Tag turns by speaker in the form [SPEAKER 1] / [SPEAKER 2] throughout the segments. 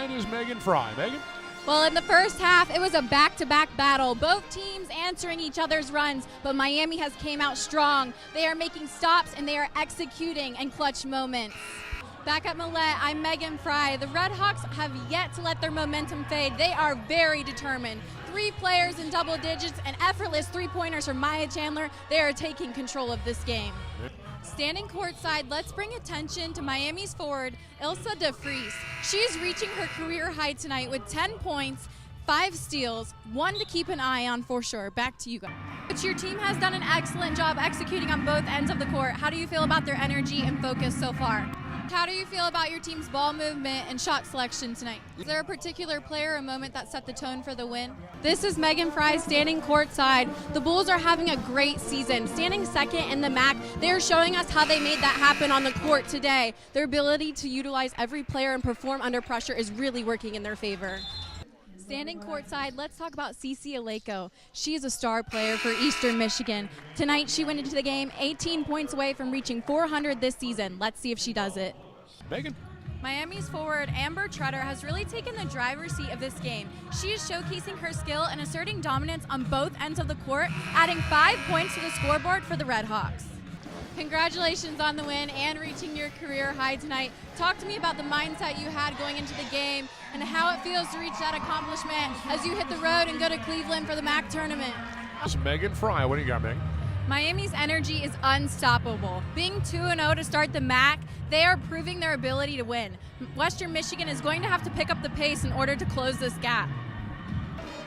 [SPEAKER 1] side is Megan Frey. Megan?
[SPEAKER 2] Well, in the first half, it was a back-to-back battle. Both teams answering each other's runs, but Miami has came out strong. They are making stops, and they are executing in clutch moments. Back at Millette, I'm Megan Frey. The Red Hawks have yet to let their momentum fade. They are very determined. 3 players in double digits and effortless three-pointers from Maya Chandler. They are taking control of this game. Standing courtside, let's bring attention to Miami's forward, Ilsa DeFries. She's reaching her career high tonight with 10 points, 5 steals, 1 to keep an eye on for sure. Back to you guys. But your team has done an excellent job executing on both ends of the court. How do you feel about their energy and focus so far? How do you feel about your team's ball movement and shot selection tonight? Is there a particular player or moment that set the tone for the win? This is Megan Frey standing courtside. The Bulls are having a great season. Standing second in the MAC, they are showing us how they made that happen on the court today. Their ability to utilize every player and perform under pressure is really working in their favor. Standing courtside, let's talk about Cece Aleko. She is a star player for Eastern Michigan. Tonight, she went into the game 18 points away from reaching 400 this season. Let's see if she does it.
[SPEAKER 1] Megan?
[SPEAKER 2] Miami's forward, Amber Tretter, has really taken the driver's seat of this game. She is showcasing her skill and asserting dominance on both ends of the court, adding 5 points to the scoreboard for the Red Hawks. Congratulations on the win and reaching your career high tonight. Talk to me about the mindset you had going into the game and how it feels to reach that accomplishment as you hit the road and go to Cleveland for the MAC tournament.
[SPEAKER 1] That's Megan Frey. What do you got, Megan?
[SPEAKER 2] Miami's energy is unstoppable. Being 2-0 to start the MAC, they are proving their ability to win. Western Michigan is going to have to pick up the pace in order to close this gap.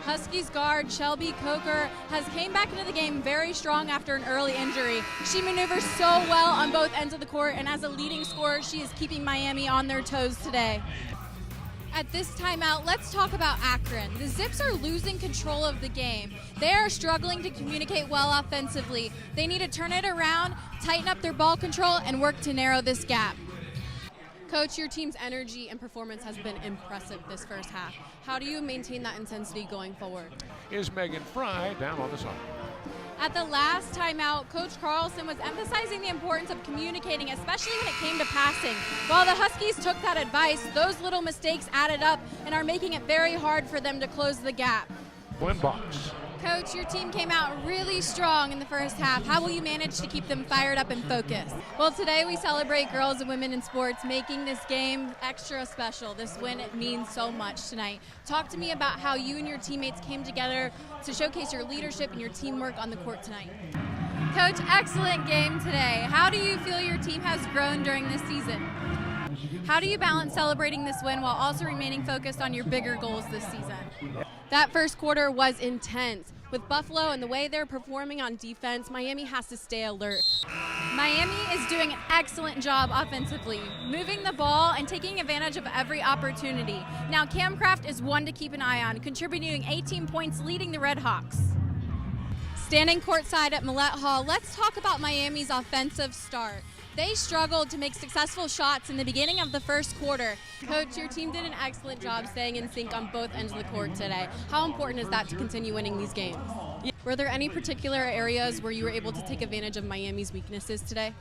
[SPEAKER 2] Huskies guard Shelby Coker has came back into the game very strong after an early injury. She maneuvers so well on both ends of the court, and as a leading scorer, she is keeping Miami on their toes today. At this timeout, let's talk about Akron. The Zips are losing control of the game. They are struggling to communicate well offensively. They need to turn it around, tighten up their ball control, and work to narrow this gap. Coach, your team's energy and performance has been impressive this first half. How do you maintain that intensity going forward?
[SPEAKER 1] Is Megan Frey down on the side?
[SPEAKER 2] At the last timeout, Coach Carlson was emphasizing the importance of communicating, especially when it came to passing. While the Huskies took that advice, those little mistakes added up and are making it very hard for them to close the gap.
[SPEAKER 1] One box.
[SPEAKER 2] Coach, your team came out really strong in the first half. How will you manage to keep them fired up and focused? Well, today we celebrate girls and women in sports, making this game extra special. This win, it means so much tonight. Talk to me about how you and your teammates came together to showcase your leadership and your teamwork on the court tonight. Coach, excellent game today. How do you feel your team has grown during this season? How do you balance celebrating this win while also remaining focused on your bigger goals this season? That first quarter was intense. With Buffalo and the way they're performing on defense, Miami has to stay alert. Miami is doing an excellent job offensively, moving the ball and taking advantage of every opportunity. Now, Cam Kraft is one to keep an eye on, contributing 18 points, leading the Red Hawks. Standing courtside at Millette Hall, let's talk about Miami's offensive start. They struggled to make successful shots in the beginning of the first quarter. Coach, your team did an excellent job staying in sync on both ends of the court today. How important is that to continue winning these games? Were there any particular areas where you were able to take advantage of Miami's weaknesses today?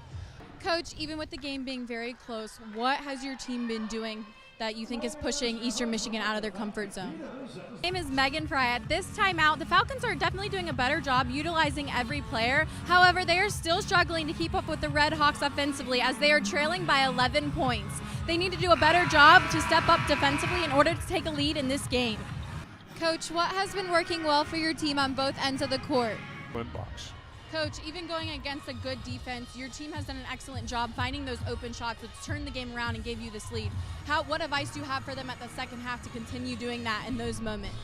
[SPEAKER 2] Coach, even with the game being very close, what has your team been doing that you think is pushing Eastern Michigan out of their comfort zone? My name is Megan Frey. At this timeout, the Falcons are definitely doing a better job utilizing every player. However, they are still struggling to keep up with the Red Hawks offensively as they are trailing by 11 points. They need to do a better job to step up defensively in order to take a lead in this game. Coach, what has been working well for your team on both ends of the court?
[SPEAKER 1] One box.
[SPEAKER 2] Coach, even going against a good defense, your team has done an excellent job finding those open shots which turned the game around and gave you this lead. What advice do you have for them at the second half to continue doing that in those moments?